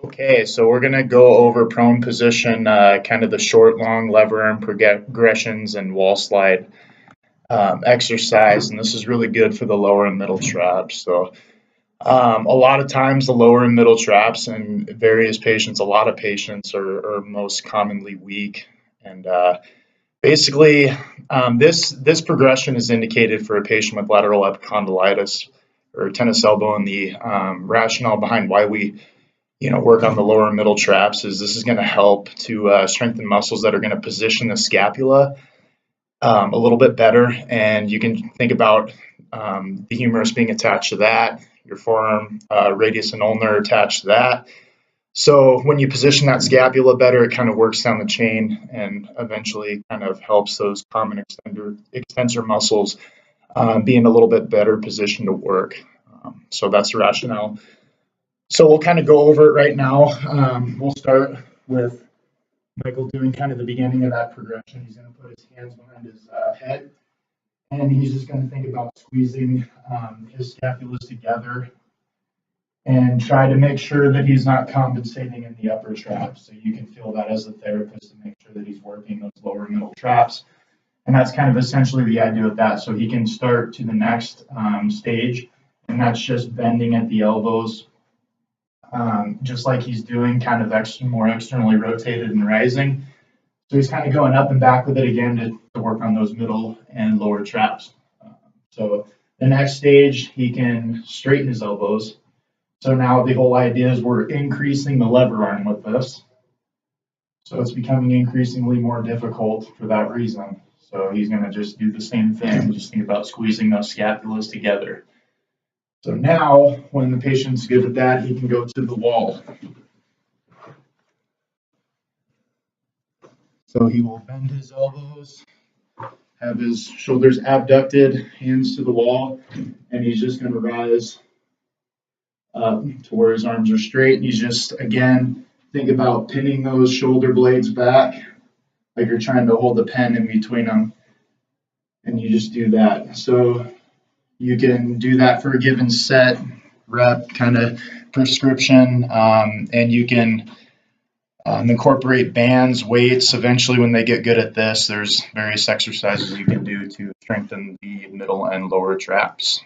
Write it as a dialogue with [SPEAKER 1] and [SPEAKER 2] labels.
[SPEAKER 1] Okay, so we're gonna go over prone position, kind of the short, long lever arm progressions and wall slide exercise, and this is really good for the lower and middle traps. So a lot of times the lower and middle traps in various patients, a lot of patients are most commonly weak, and basically this progression is indicated for a patient with lateral epicondylitis or tennis elbow, and the rationale behind why we work on the lower and middle traps is this is going to help to strengthen muscles that are going to position the scapula a little bit better. And you can think about the humerus being attached to that, your forearm radius and ulnar attached to that. So when you position that scapula better, it kind of works down the chain and eventually kind of helps those common extensor muscles be in a little bit better position to work. So that's the rationale. So we'll kind of go over it right now. We'll start with Michael doing kind of the beginning of that progression. He's going to put his hands behind his head, and he's just going to think about squeezing his scapulas together and try to make sure that he's not compensating in the upper traps. So you can feel that as a therapist to make sure that he's working those lower middle traps. And that's kind of essentially the idea with that. So he can start to the next stage, and that's just bending at the elbows. Just like he's doing, kind of more externally rotated and rising. So he's kind of going up and back with it again to work on those middle and lower traps. So the next stage, he can straighten his elbows. So now the whole idea is we're increasing the lever arm with this. So it's becoming increasingly more difficult for that reason. So he's going to just do the same thing, just think about squeezing those scapulas together. So now, when the patient's good at that, he can go to the wall. So he will bend his elbows, have his shoulders abducted, hands to the wall, and he's just going to rise up to where his arms are straight. And he's just, again, think about pinning those shoulder blades back, like you're trying to hold the pen in between them. And you just do that. So you can do that for a given set, rep kind of prescription, and you can incorporate bands, weights. Eventually, when they get good at this, there's various exercises you can do to strengthen the middle and lower traps.